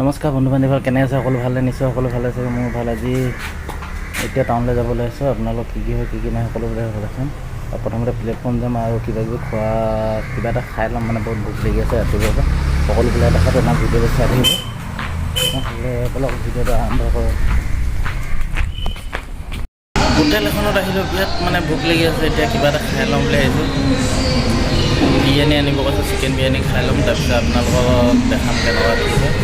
নমস্কাৰ বন্ধু বান্ধৱীসকল, কেনে আছে? সকলো ভালে? নিশ্চয় সকলো ভালে আছে। মোৰ ভাল। আজি এতিয়া টাউনলৈ যাবলৈ আছোঁ। আপোনালোক কি হয় কি নাই সকলোবিলাক ভালচোন। আৰু প্ৰথমতে প্লেটফৰ্ম যাম আৰু কিবা এটা খাই ল'ম। মানে বহুত ভোক লাগি আছে ৰাতিপুৱাৰ পৰা। সকলোবিলাক দেখাটো আমাৰ ভিডিঅ'টো চাই থাকিব। তেনেহ'লে অলপ ভিডিঅ'টো আৰম্ভ কৰোঁ। হোটেল এখনত আহিলোঁ, বিৰাট মানে ভোক লাগি আছে। এতিয়া কিবা এটা খাই ল'ম বুলি আহিছোঁ। বিৰিয়ানী আনিব কৈছে, চিকেন বিৰিয়ানী খাই ল'ম। তাৰপিছত আপোনালোকক দেখাম কেনেকুৱা কি হয়।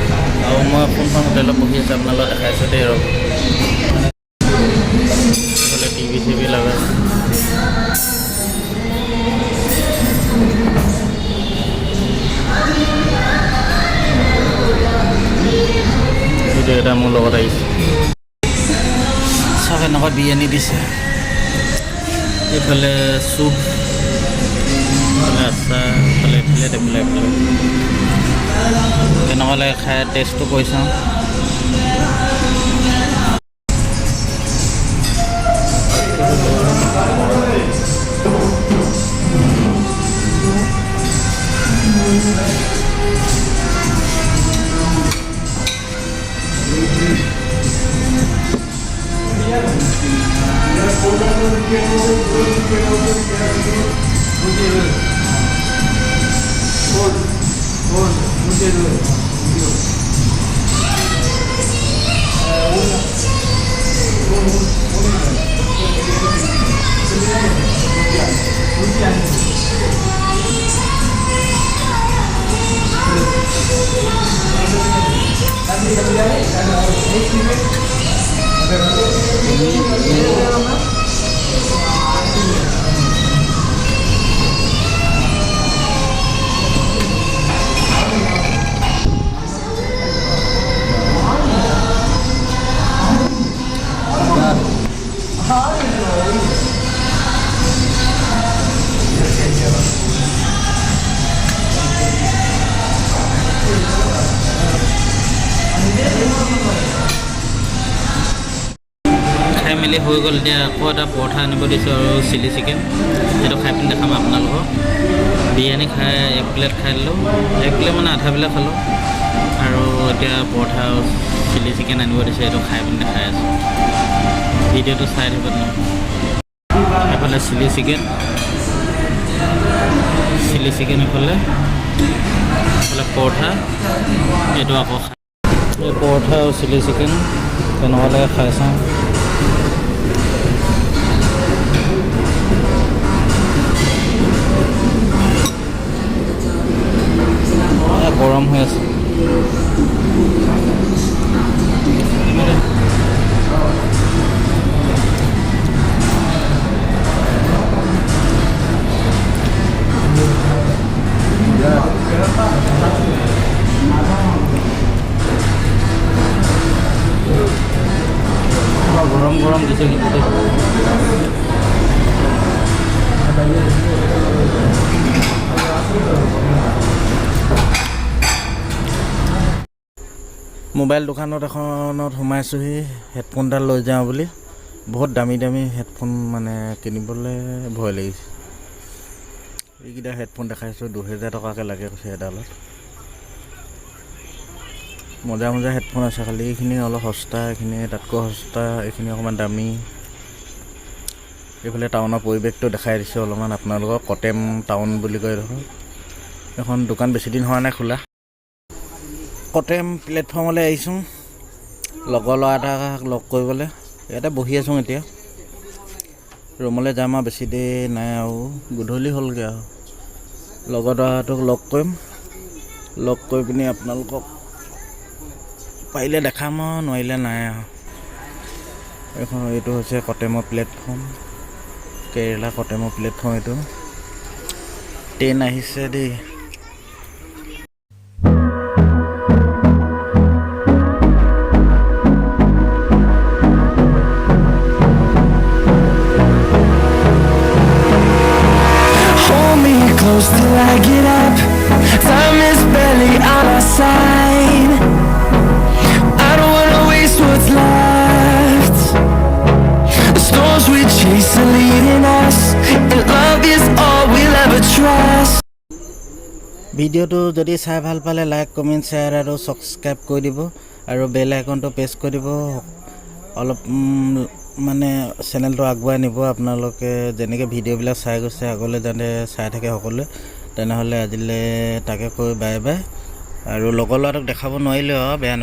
আৰু মই কোনখন হোটেলত বহি আছোঁ আপোনালোকক দেখাইছোঁ দেই। ৰ'ব, টিভি চিভি লগাই ভিডিঅ' এটা মোৰ লগত আহিছে। চব এনেকুৱা বিৰিয়ানী দিছে। এইফালে চুপ, এইফালে আচাৰ, এইফালে প্লেট, এইফালে কেনেকুৱা লাগে খাই টেষ্টটো কৰি চাওঁ। খাই মেলি হৈ গ'ল। এতিয়া আকৌ এটা পৰঠা আনিব দিছোঁ আৰু চিলি চিকেন, সেইটো খাই পিনি দেখাম আপোনালোকক। বিৰিয়ানী খাই এক প্লেট খাই দিলোঁ, এক প্লেট মানে আধা প্লেট খালোঁ। আৰু এতিয়া পৰঠা আৰু চিলি চিকেন আনিব দিছে, সেইটো খাই পিনি দেখাই আছোঁ। ভিডিঅ'টো চাই থাকিব নহয়। এইফালে চিলি চিকেন এইফালে পৰঠা, এইটো আকৌ এই পৰঠা আৰু চিলি চিকেন কেনেকুৱা লাগে খাই চাওঁ। গৰম হৈ আছে। গৰম দিছে কিন্তু মোবাইল দোকানত এখনত সোমাইছোঁহি হেডফোনডাল লৈ যাওঁ বুলি। বহুত দামী দামী হেডফোন, মানে কিনিবলৈ ভয় লাগিছে। এইকেইটা হেডফোন দেখাইছোঁ 2000 টকাকৈ লাগে কৈছে এডালত। মজা হেডফোন আছে, খালি এইখিনি অলপ সস্তা, এইখিনি তাতকৈ সস্তা, এইখিনি অকণমান দামী। এইফালে টাউনৰ পৰিৱেশটো দেখাই দিছোঁ অলপমান আপোনালোকক। কটেম টাউন বুলি কয় দেখোন। এখন দোকান বেছি দিন হোৱা নাই খোলা। কটেম প্লেটফৰ্মলৈ আহিছোঁ লগৰ ল'ৰা এটাক লগ কৰিবলৈ। ইয়াতে বহি আছোঁ এতিয়া। ৰুমলৈ যাম আৰু বেছি দেৰি নাই, আৰু গধূলি হ'লগৈ। আৰু লগৰ ল'ৰাটোক লগ কৰিম, লগ কৰি পিনি আপোনালোকক পাৰিলে দেখাম আৰু নোৱাৰিলে নাই আৰু। এইটো হৈছে কটেমৰ প্লেটফৰ্ম, কেৰেলা কটেমৰ প্লেটফৰ্ম। এইটো ট্ৰেইন আহিছে দেই। Till I get up, time is barely on our side. I don't wanna waste what's left. The storms we chase are leading us, and love is all we'll ever trust. ভিডিঅ'টো যদি চাই ভাল পালে like comment share আৰু subscribe কৰি দিব আৰু বেল আইকনটো press কৰি দিব অলপ মানে চেনেলটো আগুৱাই নিব আপোনালোকে যেনেকৈ ভিডিঅ'বিলাক চাই গৈছে আগলৈ যাতে চাই থাকে সকলোৱে তেনেহ'লে আজিলৈ তাকে কৈ বাই বাই আৰু লগৰ ল'ৰাটোক দেখাব নোৱাৰিলে বেয়া